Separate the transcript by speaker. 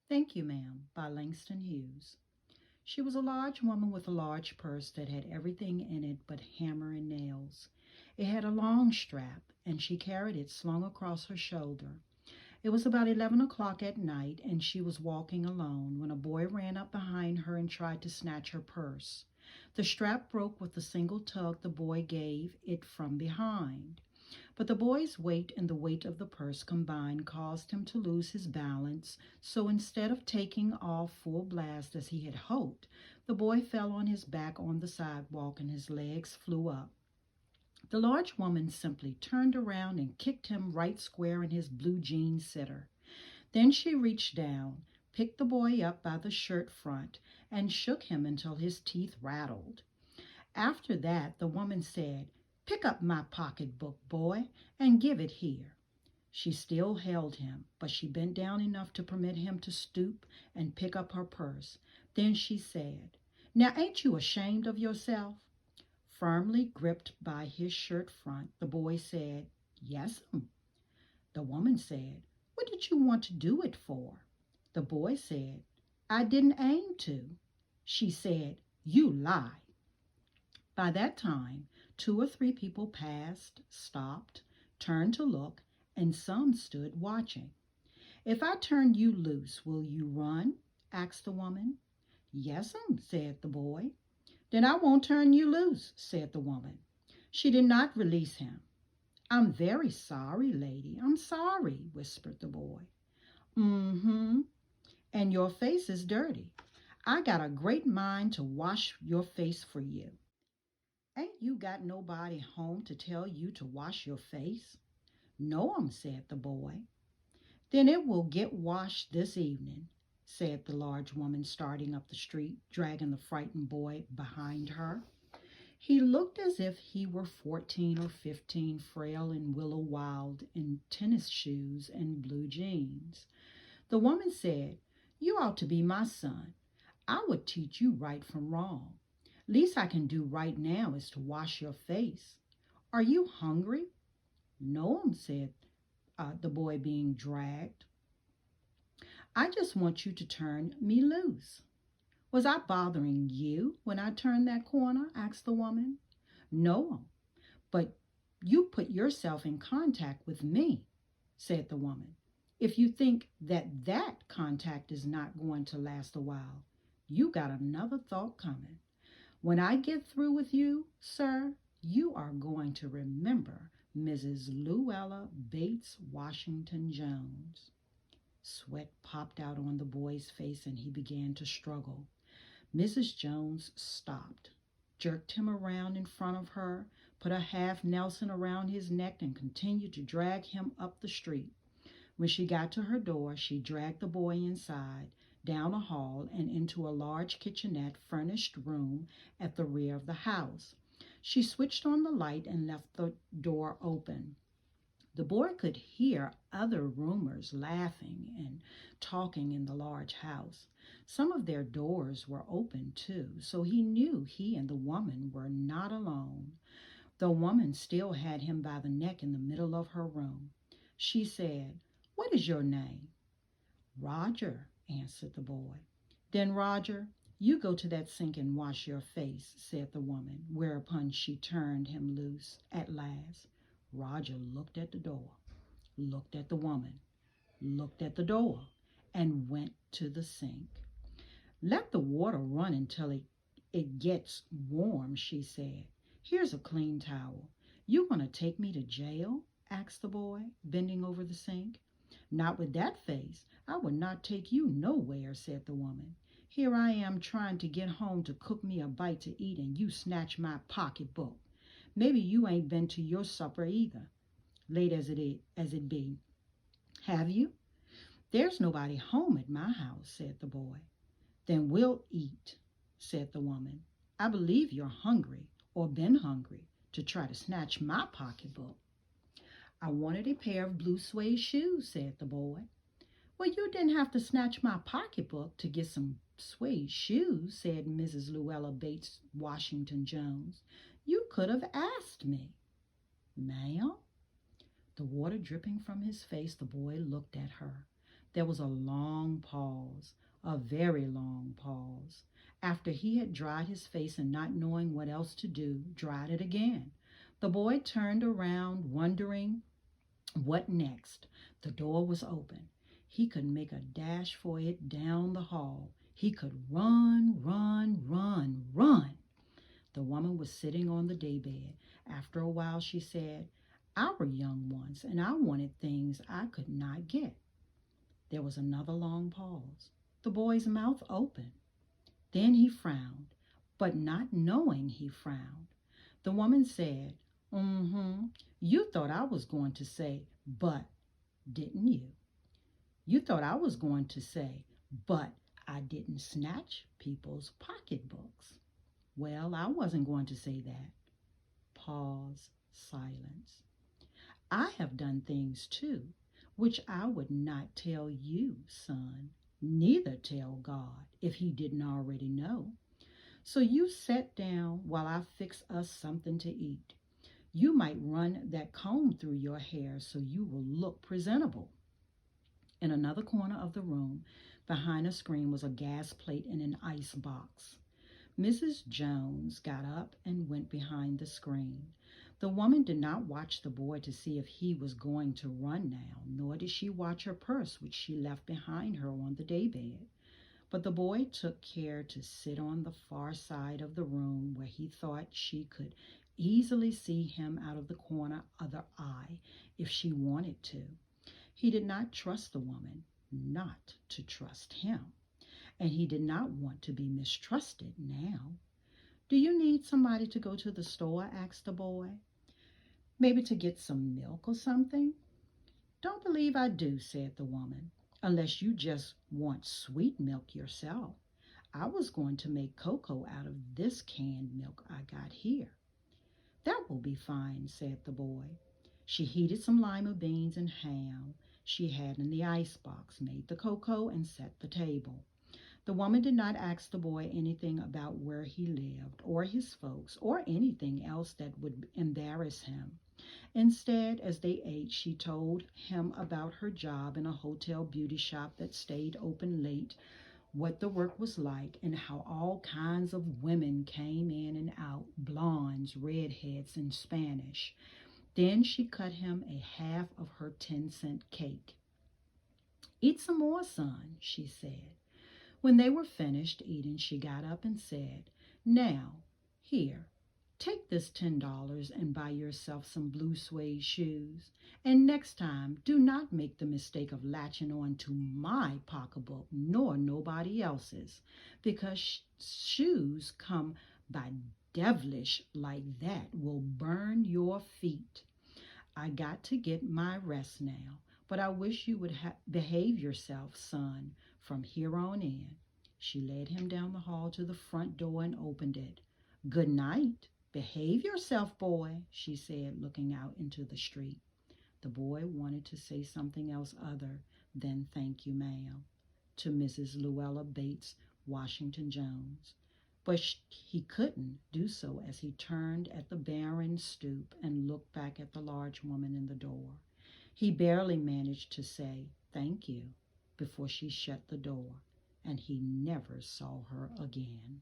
Speaker 1: Thank You, Ma'am, by Langston Hughes. She was a large woman with a large purse that had everything in it but hammer and nails. It had a long strap, and she carried it slung across her shoulder. It was about 11 o'clock at night, and she was walking alone when a boy ran up behind her and tried to snatch her purse. The strap broke with a single tug the boy gave it from behind. But the boy's weight and the weight of the purse combined caused him to lose his balance, so instead of taking off full blast as he had hoped, the boy fell on his back on the sidewalk and his legs flew up. The large woman simply turned around and kicked him right square in his blue jean sitter. Then she reached down, picked the boy up by the shirt front, and shook him until his teeth rattled. After that, the woman said, "Pick up my pocketbook, boy, and give it here." She still held him, but she bent down enough to permit him to stoop and pick up her purse. Then she said, "Now ain't you ashamed of yourself?" Firmly gripped by his shirt front, the boy said, "Yes'm." The woman said, "What did you want to do it for?" The boy said, "I didn't aim to." She said, "You lie." By that time, two or three people passed, stopped, turned to look, and some stood watching. "If I turn you loose, will you run?" asked the woman. "Yes'm," said the boy. "Then I won't turn you loose," said the woman. She did not release him. "I'm very sorry, lady. I'm sorry," whispered the boy. "Mm-hmm. And your face is dirty. I got a great mind to wash your face for you." "Ain't you got nobody home to tell you to wash your face?" "No'm," said the boy. "Then it will get washed this evening," said the large woman, starting up the street, dragging the frightened boy behind her. He looked as if he were 14 or 15, frail and willow wild, in tennis shoes and blue jeans. The woman said, "You ought to be my son. I would teach you right from wrong. Least I can do right now is to wash your face. Are you hungry?" "No'm," said the boy being dragged. "I just want you to turn me loose." "Was I bothering you when I turned that corner?" asked the woman. "No, but you put yourself in contact with me," said the woman. "If you think that contact is not going to last a while, you got another thought coming. When I get through with you, sir, you are going to remember Mrs. Luella Bates Washington Jones." Sweat popped out on the boy's face and he began to struggle. Mrs. Jones stopped, jerked him around in front of her, put a half Nelson around his neck, and continued to drag him up the street. When she got to her door, she dragged the boy inside, down a hall, and into a large kitchenette furnished room at the rear of the house. She switched on the light and left the door open. The boy could hear other roomers laughing and talking in the large house. Some of their doors were open too, so he knew he and the woman were not alone. The woman still had him by the neck in the middle of her room. She said, "What is your name?" "Roger," answered the boy. "Then, Roger, you go to that sink and wash your face," said the woman, whereupon she turned him loose at last. Roger looked at the door, looked at the woman, looked at the door, and went to the sink. "Let the water run until it gets warm," she said. "Here's a clean towel. You going to take me to jail?" asked the boy, bending over the sink. "Not with that face. I would not take you nowhere," said the woman. "Here I am trying to get home to cook me a bite to eat, and you snatch my pocketbook. Maybe you ain't been to your supper either, late as it be. Have you?" "There's nobody home at my house," said the boy. "Then we'll eat," said the woman. "I believe you're hungry, or been hungry, to try to snatch my pocketbook." "I wanted a pair of blue suede shoes," said the boy. "Well, you didn't have to snatch my pocketbook to get some suede shoes," said Mrs. Luella Bates Washington Jones. "You could have asked me." "Ma'am?" The water dripping from his face, the boy looked at her. There was a long pause, a very long pause. After he had dried his face and not knowing what else to do, dried it again. The boy turned around, wondering what next. The door was open. He could make a dash for it down the hall. He could run, run, run, run. The woman was sitting on the daybed. After a while, she said, "I were young once, and I wanted things I could not get." There was another long pause. The boy's mouth opened. Then he frowned, but not knowing he frowned. The woman said, You thought I was going to say, but, didn't you? You thought I was going to say, but I didn't snatch people's pocketbooks. Well, I wasn't going to say that. Pause, silence. I have done things too, which I would not tell you, son, neither tell God, if he didn't already know. So you sit down while I fix us something to eat. You might run that comb through your hair so you will look presentable. In another corner of the room, behind a screen, was a gas plate and an ice box. Mrs. Jones got up and went behind the screen. The woman did not watch the boy to see if he was going to run now, nor did she watch her purse, which she left behind her on the daybed. But the boy took care to sit on the far side of the room where he thought she could easily see him out of the corner of the eye if she wanted to. He did not trust the woman not to trust him, and he did not want to be mistrusted now. "Do you need somebody to go to the store?" asked the boy. "Maybe to get some milk or something?" "Don't believe I do," said the woman, "unless you just want sweet milk yourself. I was going to make cocoa out of this canned milk I got here." "That will be fine," said the boy. She heated some lima beans and ham she had in the ice box, made the cocoa, and set the table. The woman did not ask the boy anything about where he lived, or his folks, or anything else that would embarrass him. Instead, as they ate, she told him about her job in a hotel beauty shop that stayed open late, what the work was like, and how all kinds of women came in and out, blondes, redheads, and Spanish. Then she cut him a half of her 10-cent cake. "Eat some more, son," she said. When they were finished eating, she got up and said, "Now, here, take this $10 and buy yourself some blue suede shoes. And next time, do not make the mistake of latching on to my pocketbook nor nobody else's, because shoes come by devilish like that will burn your feet. I got to get my rest now, but I wish you would behave yourself, son, from here on in." She led him down the hall to the front door and opened it. "Good night. Behave yourself, boy," she said, looking out into the street. The boy wanted to say something else other than "Thank you, ma'am," to Mrs. Luella Bates Washington Jones, but he couldn't do so as he turned at the barren stoop and looked back at the large woman in the door. He barely managed to say "Thank you" before she shut the door, and he never saw her again.